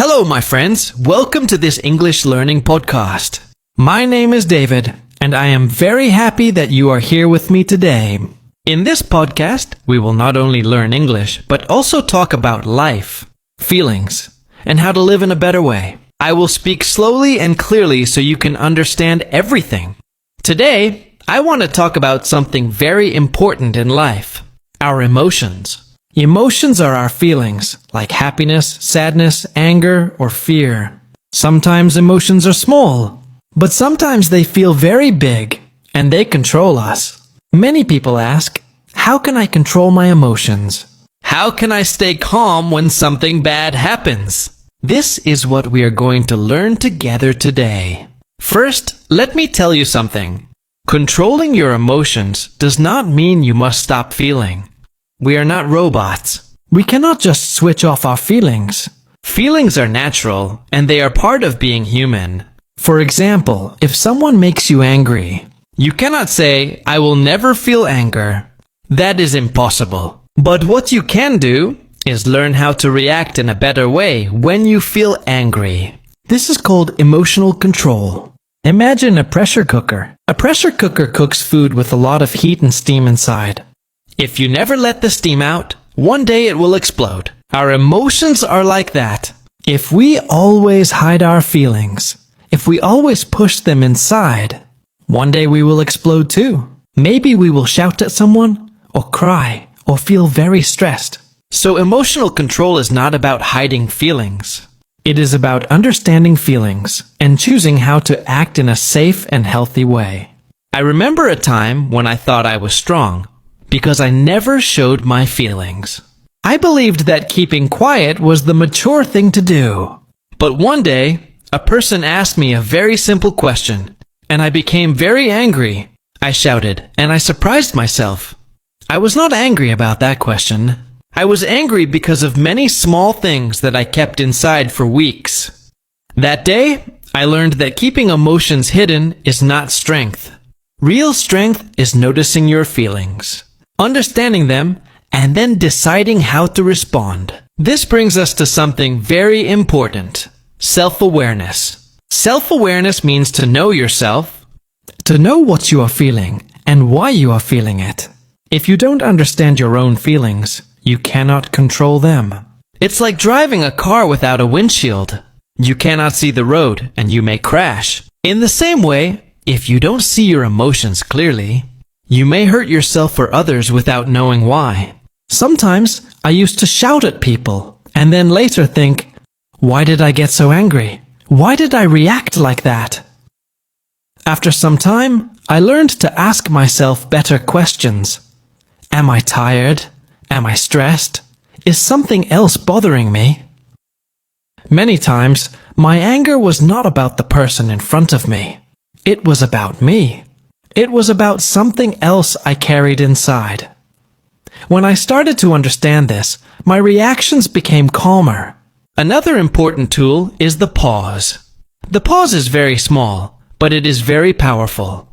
Hello, my friends. Welcome to this English learning podcast. My name is David, and I am very happy that you are here with me today. In this podcast, we will not only learn English, but also talk about life, feelings, and how to live in a better way. I will speak slowly and clearly so you can understand everything. Today, I want to talk about something very important in life, our emotions. Emotions are our feelings, like happiness, sadness, anger, or fear. Sometimes emotions are small, but sometimes they feel very big, and they control us. Many people ask, how can I control my emotions? How can I stay calm when something bad happens? This is what we are going to learn together today. First, let me tell you something. Controlling your emotions does not mean you must stop feeling. We are not robots. We cannot just switch off our feelings. Feelings are natural, and they are part of being human. For example, if someone makes you angry, you cannot say, I will never feel anger. That is impossible. But what you can do is learn how to react in a better way when you feel angry. This is called emotional control. Imagine a pressure cooker. A pressure cooker cooks food with a lot of heat and steam inside. If you never let the steam out, one day it will explode. Our emotions are like that. If we always hide our feelings, if we always push them inside, one day we will explode too. Maybe we will shout at someone, or cry, or feel very stressed. So emotional control is not about hiding feelings. It is about understanding feelings and choosing how to act in a safe and healthy way. I remember a time when I thought I was strong, because I never showed my feelings. I believed that keeping quiet was the mature thing to do. But one day, a person asked me a very simple question, and I became very angry. I shouted, and I surprised myself. I was not angry about that question. I was angry because of many small things that I kept inside for weeks. That day, I learned that keeping emotions hidden is not strength. Real strength is noticing your feelings, understanding them, and then deciding how to respond. This brings us to something very important: self-awareness. Self-awareness means to know yourself, to know what you are feeling and why you are feeling it. If you don't understand your own feelings, you cannot control them. It's like driving a car without a windshield. You cannot see the road and you may crash. In the same way, if you don't see your emotions clearly, you may hurt yourself or others without knowing why. Sometimes I used to shout at people and then later think, why did I get so angry? Why did I react like that? After some time, I learned to ask myself better questions. Am I tired? Am I stressed? Is something else bothering me? Many times, my anger was not about the person in front of me. It was about me. It was about something else I carried inside. When I started to understand this, my reactions became calmer. Another important tool is the pause. The pause is very small, but it is very powerful.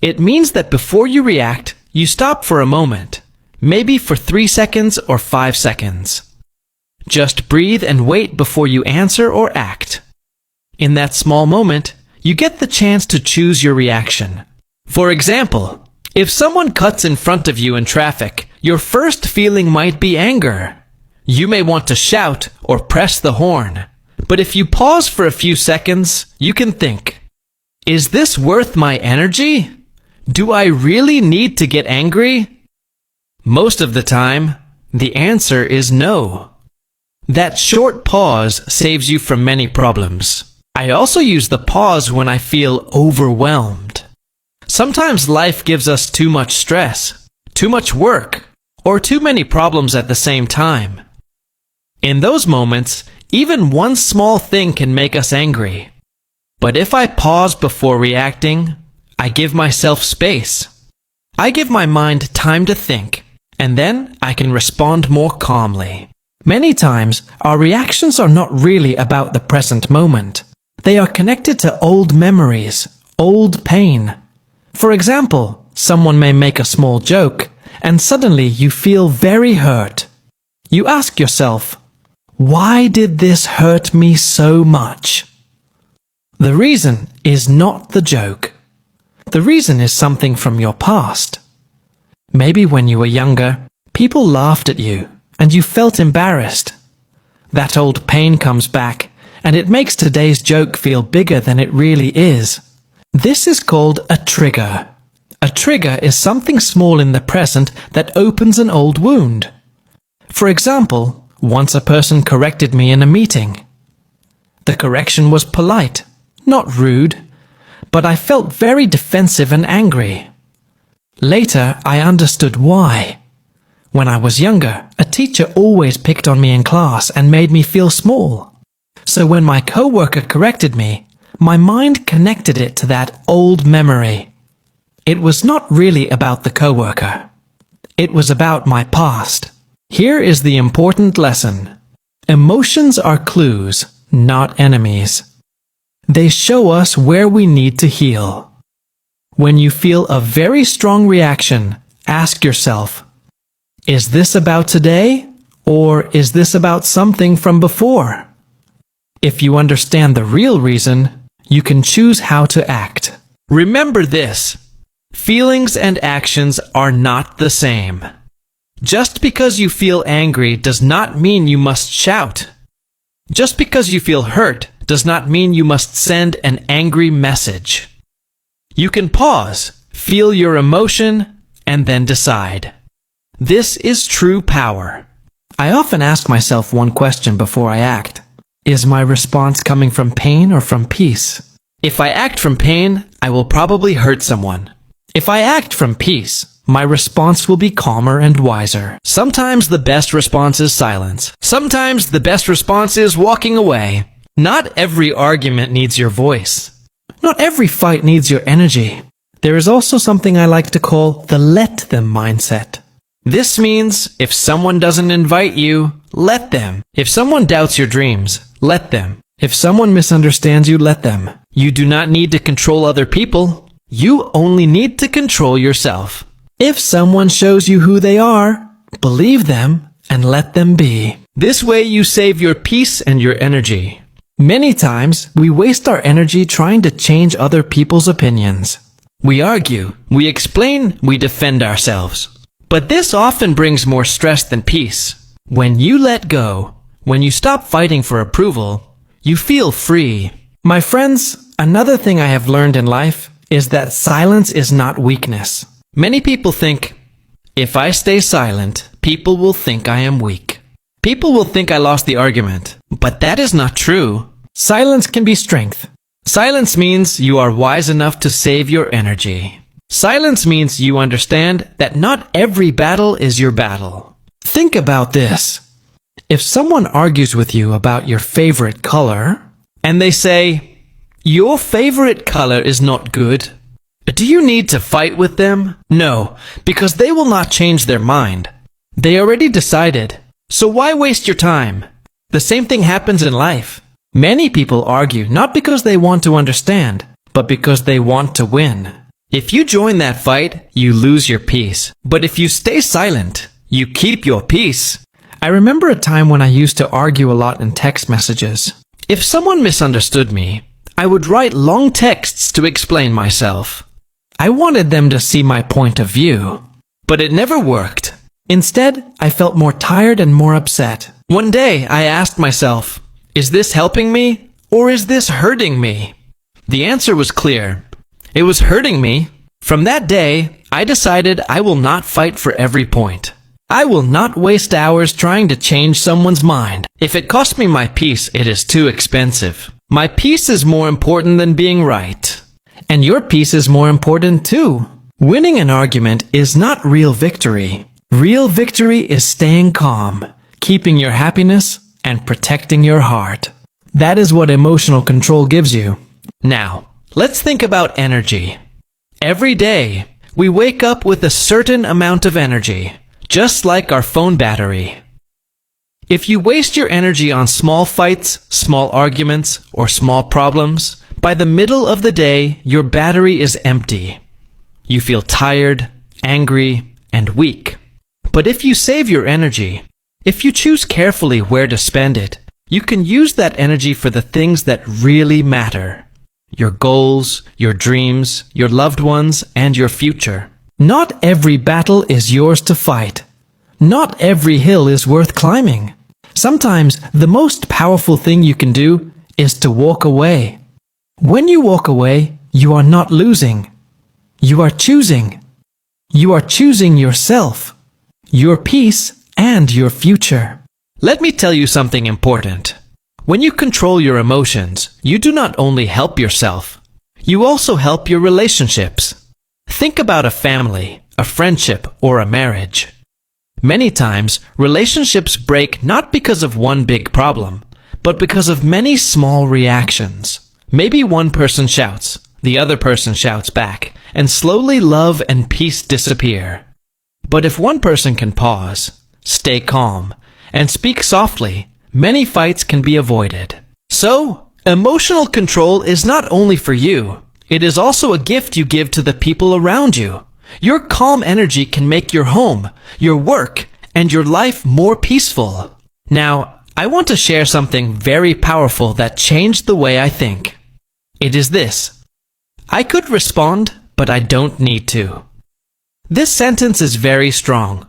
It means that before you react, you stop for a moment, maybe for 3 seconds or 5 seconds. Just breathe and wait before you answer or act. In that small moment, you get the chance to choose your reaction. For example, if someone cuts in front of you in traffic, your first feeling might be anger. You may want to shout or press the horn. But if you pause for a few seconds, you can think, is this worth my energy? Do I really need to get angry? Most of the time, the answer is no. That short pause saves you from many problems. I also use the pause when I feel overwhelmed. Sometimes life gives us too much stress, too much work, or too many problems at the same time. In those moments, even one small thing can make us angry. But if I pause before reacting, I give myself space. I give my mind time to think, and then I can respond more calmly. Many times, our reactions are not really about the present moment. They are connected to old memories, old pain. For example, someone may make a small joke, and suddenly you feel very hurt. You ask yourself, Why did this hurt me so much? The reason is not the joke. The reason is something from your past. Maybe when you were younger, people laughed at you and you felt embarrassed. That old pain comes back and it makes today's joke feel bigger than it really is. This is called a trigger. A trigger is something small in the present that opens an old wound. For example, once a person corrected me in a meeting. The correction was polite, not rude, but I felt very defensive and angry. Later, I understood why. When I was younger, a teacher always picked on me in class and made me feel small. So when my coworker corrected me, my mind connected it to that old memory. It was not really about the coworker. It was about my past. Here is the important lesson. Emotions are clues, not enemies. They show us where we need to heal. When you feel a very strong reaction, ask yourself, is this about today, or is this about something from before? If you understand the real reason, you can choose how to act. Remember this. Feelings and actions are not the same. Just because you feel angry does not mean you must shout. Just because you feel hurt does not mean you must send an angry message. You can pause, feel your emotion, and then decide. This is true power. I often ask myself one question before I act. Is my response coming from pain or from peace? If I act from pain, I will probably hurt someone. If I act from peace, my response will be calmer and wiser. Sometimes the best response is silence. Sometimes the best response is walking away. Not every argument needs your voice. Not every fight needs your energy. There is also something I like to call the let them mindset. This means if someone doesn't invite you, let them. If someone doubts your dreams, let them. If someone misunderstands you, let them. You do not need to control other people. You only need to control yourself. If someone shows you who they are, believe them and let them be. This way you save your peace and your energy. Many times, we waste our energy trying to change other people's opinions. We argue, we explain, we defend ourselves. But this often brings more stress than peace. When you let go, when you stop fighting for approval, you feel free. My friends, another thing I have learned in life is that silence is not weakness. Many people think, if I stay silent, people will think I am weak. People will think I lost the argument. But that is not true. Silence can be strength. Silence means you are wise enough to save your energy. Silence means you understand that not every battle is your battle. Think about this. If someone argues with you about your favorite color, and they say, your favorite color is not good, do you need to fight with them? No, because they will not change their mind. They already decided. So why waste your time? The same thing happens in life. Many people argue not because they want to understand, but because they want to win. If you join that fight, you lose your peace. But if you stay silent, you keep your peace. I remember a time when I used to argue a lot in text messages. If someone misunderstood me, I would write long texts to explain myself. I wanted them to see my point of view, but it never worked. Instead, I felt more tired and more upset. One day, I asked myself, is this helping me or is this hurting me? The answer was clear. It was hurting me. From that day, I decided I will not fight for every point. I will not waste hours trying to change someone's mind. If it costs me my peace, it is too expensive. My peace is more important than being right. And your peace is more important too. Winning an argument is not real victory. Real victory is staying calm, keeping your happiness, and protecting your heart. That is what emotional control gives you. Now, let's think about energy. Every day, we wake up with a certain amount of energy, just like our phone battery. If you waste your energy on small fights, small arguments, or small problems, by the middle of the day, your battery is empty. You feel tired, angry, and weak. But if you save your energy, If you choose carefully where to spend it, you can use that energy for the things that really matter. Your goals, your dreams, your loved ones, and your future. Not every battle is yours to fight. Not every hill is worth climbing. Sometimes the most powerful thing you can do is to walk away. When you walk away, you are not losing. You are choosing. You are choosing yourself, your peace, and your future. Let me tell you something important. When you control your emotions, you do not only help yourself, you also help your relationships. Think about a family, a friendship, or a marriage. Many times, relationships break not because of one big problem, but because of many small reactions. Maybe one person shouts, the other person shouts back, and slowly love and peace disappear. But if one person can pause, stay calm, and speak softly, many fights can be avoided. So, emotional control is not only for you, it is also a gift you give to the people around you. Your calm energy can make your home, your work, and your life more peaceful. Now, I want to share something very powerful that changed the way I think. It is this: I could respond, but I don't need to. This sentence is very strong.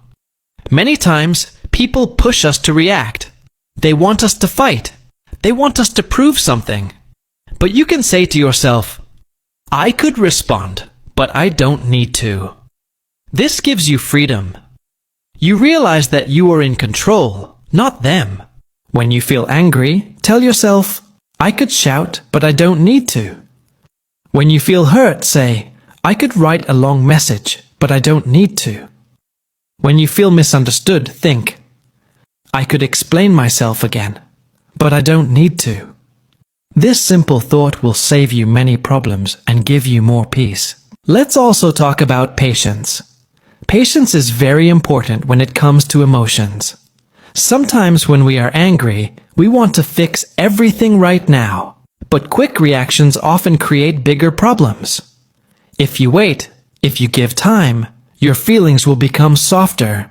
Many times, people push us to react. They want us to fight. They want us to prove something. But you can say to yourself, I could respond, but I don't need to. This gives you freedom. You realize that you are in control, not them. When you feel angry, tell yourself, I could shout, but I don't need to. When you feel hurt, say, I could write a long message, but I don't need to. When you feel misunderstood, think, I could explain myself again, but I don't need to. This simple thought will save you many problems and give you more peace. Let's also talk about patience. Patience is very important when it comes to emotions. Sometimes when we are angry, we want to fix everything right now, but quick reactions often create bigger problems. If you wait, if you give time, your feelings will become softer.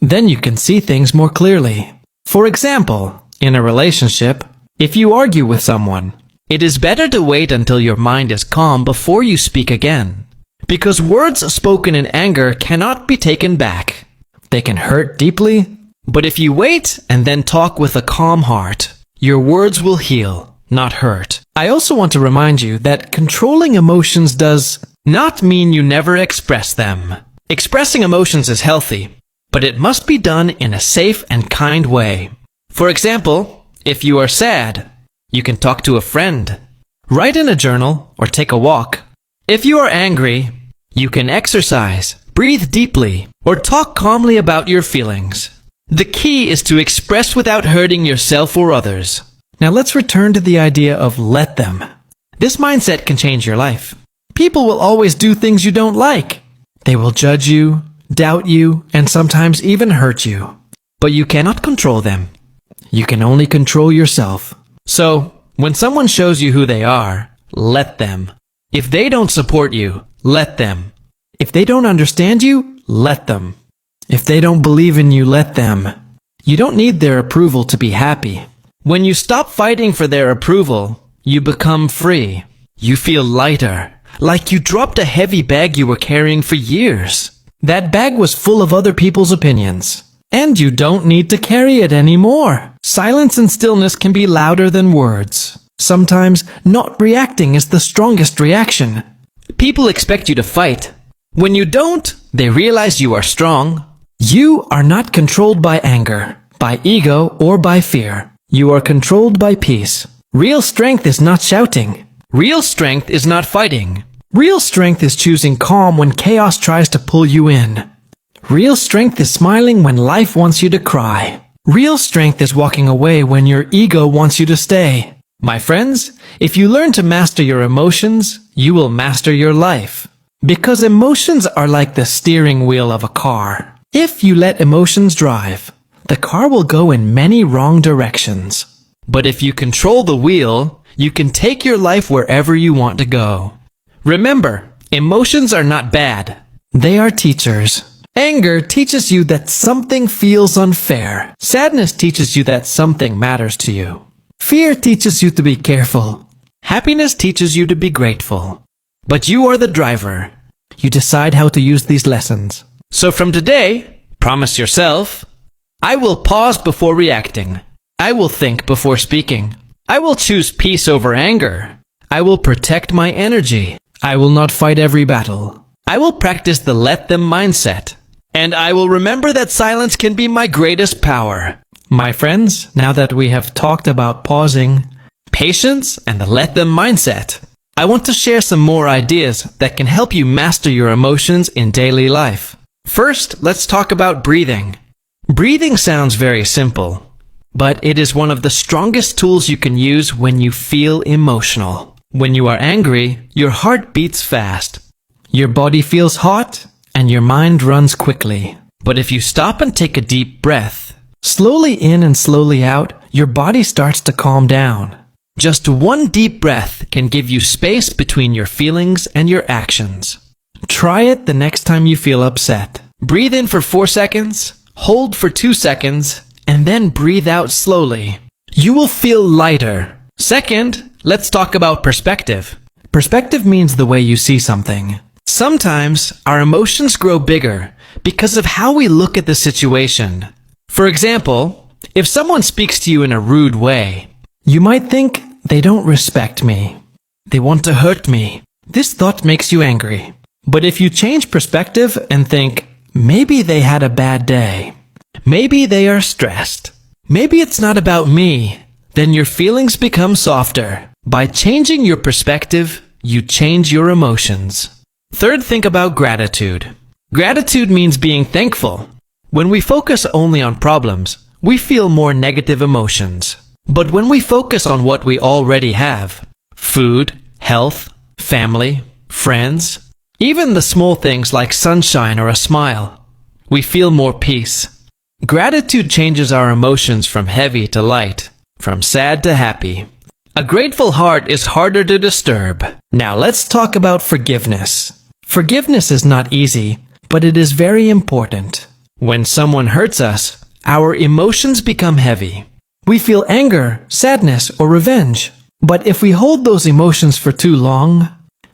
Then you can see things more clearly. For example, in a relationship, if you argue with someone, it is better to wait until your mind is calm before you speak again. Because words spoken in anger cannot be taken back. They can hurt deeply, but if you wait and then talk with a calm heart, your words will heal, not hurt. I also want to remind you that controlling emotions does not mean you never express them. Expressing emotions is healthy, but it must be done in a safe and kind way. For example, if you are sad, you can talk to a friend, write in a journal, or take a walk. If you are angry, you can exercise, breathe deeply, or talk calmly about your feelings. The key is to express without hurting yourself or others. Now let's return to the idea of let them. This mindset can change your life. People will always do things you don't like. They will judge you, doubt you, and sometimes even hurt you. But you cannot control them. You can only control yourself. So, when someone shows you who they are, let them. If they don't support you, let them. If they don't understand you, let them. If they don't believe in you, let them. You don't need their approval to be happy. When you stop fighting for their approval, you become free. You feel lighter, like you dropped a heavy bag you were carrying for years. That bag was full of other people's opinions. And you don't need to carry it anymore. Silence and stillness can be louder than words. Sometimes not reacting is the strongest reaction. People expect you to fight. When you don't, they realize you are strong. You are not controlled by anger, by ego, or by fear. You are controlled by peace. Real strength is not shouting. Real strength is not fighting. Real strength is choosing calm when chaos tries to pull you in. Real strength is smiling when life wants you to cry. Real strength is walking away when your ego wants you to stay. My friends, if you learn to master your emotions, you will master your life. Because emotions are like the steering wheel of a car. If you let emotions drive, the car will go in many wrong directions. But if you control the wheel, you can take your life wherever you want to go. Remember, emotions are not bad. They are teachers. Anger teaches you that something feels unfair. Sadness teaches you that something matters to you. Fear teaches you to be careful. Happiness teaches you to be grateful. But you are the driver. You decide how to use these lessons. So from today, promise yourself, I will pause before reacting. I will think before speaking. I will choose peace over anger. I will protect my energy. I will not fight every battle. I will practice the let them mindset. And I will remember that silence can be my greatest power. My friends, now that we have talked about pausing, patience, and the let them mindset, I want to share some more ideas that can help you master your emotions in daily life. First, let's talk about breathing. Breathing sounds very simple, but it is one of the strongest tools you can use when you feel emotional. When you are angry, your heart beats fast. Your body feels hot, and your mind runs quickly. But if you stop and take a deep breath, slowly in and slowly out, your body starts to calm down. Just one deep breath can give you space between your feelings and your actions. Try it the next time you feel upset. Breathe in for 4 seconds, hold for 2 seconds, and then breathe out slowly. You will feel lighter. Second, let's talk about perspective. Perspective means the way you see something. Sometimes our emotions grow bigger because of how we look at the situation. For example, if someone speaks to you in a rude way, you might think, they don't respect me. They want to hurt me. This thought makes you angry. But if you change perspective and think, maybe they had a bad day. Maybe they are stressed. Maybe it's not about me. Then your feelings become softer. By changing your perspective, you change your emotions. Third, think about gratitude. Gratitude means being thankful. When we focus only on problems, we feel more negative emotions. But when we focus on what we already have, food, health, family, friends, even the small things like sunshine or a smile, we feel more peace. Gratitude changes our emotions from heavy to light, from sad to happy. A grateful heart is harder to disturb. Now let's talk about forgiveness. Forgiveness is not easy, but it is very important. When someone hurts us, our emotions become heavy. We feel anger, sadness, or revenge. But if we hold those emotions for too long,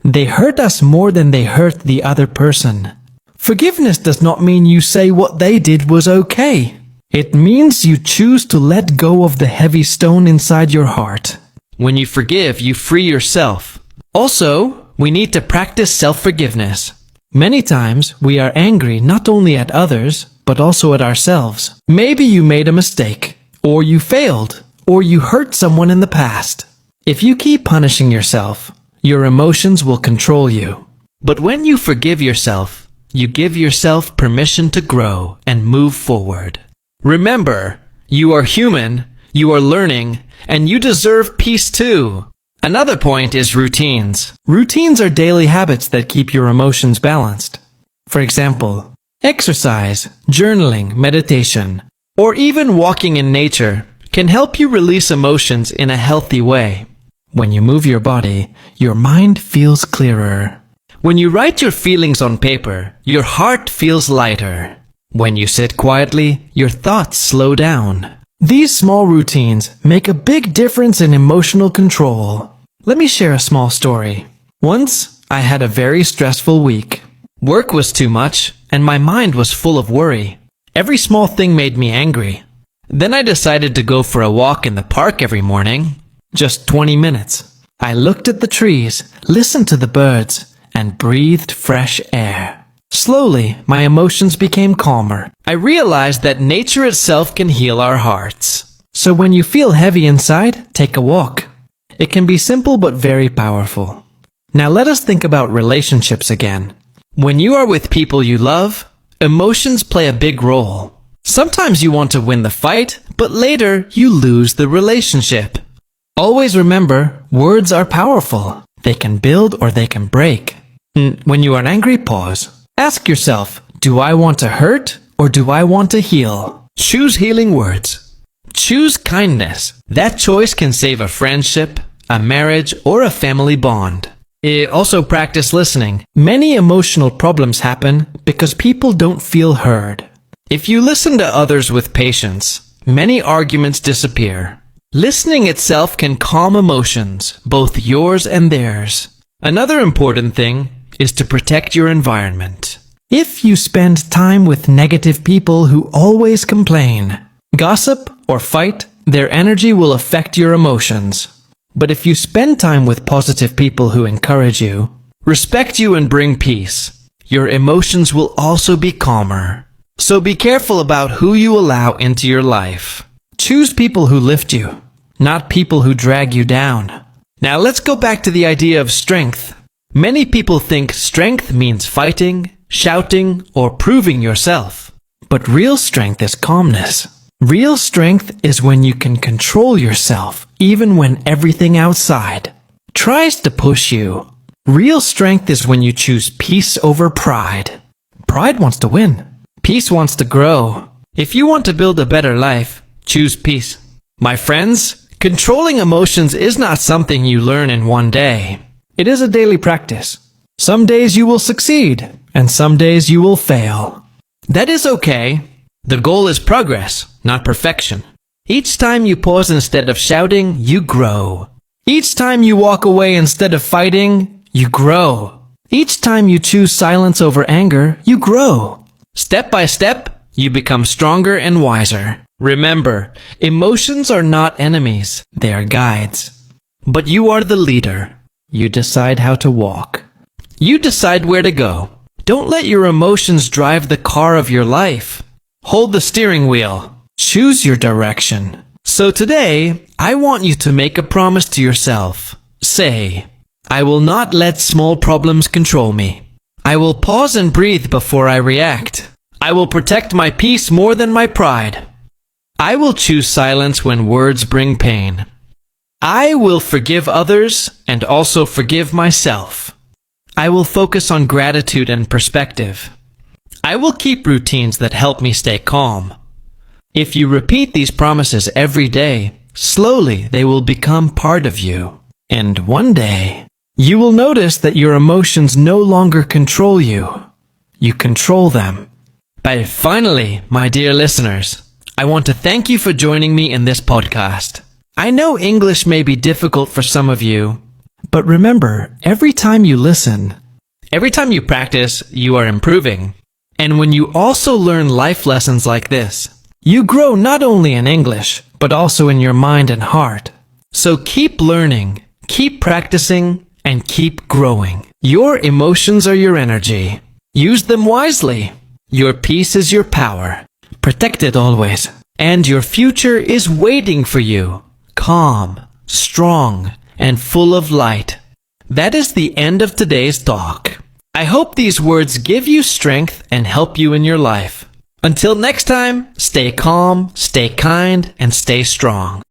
they hurt us more than they hurt the other person. Forgiveness does not mean you say what they did was okay. It means you choose to let go of the heavy stone inside your heart. When you forgive, you free yourself. Also, we need to practice self-forgiveness. Many times, we are angry not only at others, but also at ourselves. Maybe you made a mistake, or you failed, or you hurt someone in the past. If you keep punishing yourself, your emotions will control you. But when you forgive yourself, you give yourself permission to grow and move forward. Remember, you are human, you are learning, and you deserve peace too. Another point is routines. Routines are daily habits that keep your emotions balanced. For example, exercise, journaling, meditation, or even walking in nature can help you release emotions in a healthy way. When you move your body, your mind feels clearer. When you write your feelings on paper, your heart feels lighter. When you sit quietly, your thoughts slow down. These small routines make a big difference in emotional control. Let me share a small story. Once, I had a very stressful week. Work was too much, and my mind was full of worry. Every small thing made me angry. Then I decided to go for a walk in the park every morning. Just 20 minutes. I looked at the trees, listened to the birds, and breathed fresh air. Slowly, my emotions became calmer. I realized that nature itself can heal our hearts. So when you feel heavy inside, take a walk. It can be simple but very powerful. Now let us think about relationships again. When you are with people you love, emotions play a big role. Sometimes you want to win the fight, but later you lose the relationship. Always remember, words are powerful. They can build or they can break. When you are angry, pause. Ask yourself, do I want to hurt or do I want to heal? Choose healing words. Choose kindness. That choice can save a friendship, a marriage, or a family bond. Also practice listening. Many emotional problems happen because people don't feel heard. If you listen to others with patience, many arguments disappear. Listening itself can calm emotions, both yours and theirs. Another important thing is to protect your environment. If you spend time with negative people who always complain, gossip, or fight, their energy will affect your emotions. But if you spend time with positive people who encourage you, respect you, and bring peace, your emotions will also be calmer. So be careful about who you allow into your life. Choose people who lift you, not people who drag you down. Now let's go back to the idea of strength. Many people think strength means fighting, shouting, or proving yourself. But real strength is calmness. Real strength is when you can control yourself, even when everything outside tries to push you. Real strength is when you choose peace over pride. Pride wants to win. Peace wants to grow. If you want to build a better life, choose peace. My friends, controlling emotions is not something you learn in one day. It is a daily practice. Some days you will succeed, and some days you will fail. That is okay. The goal is progress, not perfection. Each time you pause instead of shouting, you grow. Each time you walk away instead of fighting, you grow. Each time you choose silence over anger, you grow. Step by step, you become stronger and wiser. Remember, emotions are not enemies, they are guides. But you are the leader. You decide how to walk. You decide where to go. Don't let your emotions drive the car of your life. Hold the steering wheel. Choose your direction. So today, I want you to make a promise to yourself. Say, I will not let small problems control me. I will pause and breathe before I react. I will protect my peace more than my pride. I will choose silence when words bring pain. I will forgive others and also forgive myself. I will focus on gratitude and perspective. I will keep routines that help me stay calm. If you repeat these promises every day, slowly they will become part of you. And one day, you will notice that your emotions no longer control you. You control them. But finally, my dear listeners, I want to thank you for joining me in this podcast. I know English may be difficult for some of you, but remember, every time you listen, every time you practice, you are improving. And when you also learn life lessons like this, you grow not only in English, but also in your mind and heart. So keep learning, keep practicing, and keep growing. Your emotions are your energy. Use them wisely. Your peace is your power. Protect it always. And your future is waiting for you. Calm, strong, and full of light. That is the end of today's talk. I hope these words give you strength and help you in your life. Until next time, stay calm, stay kind, and stay strong.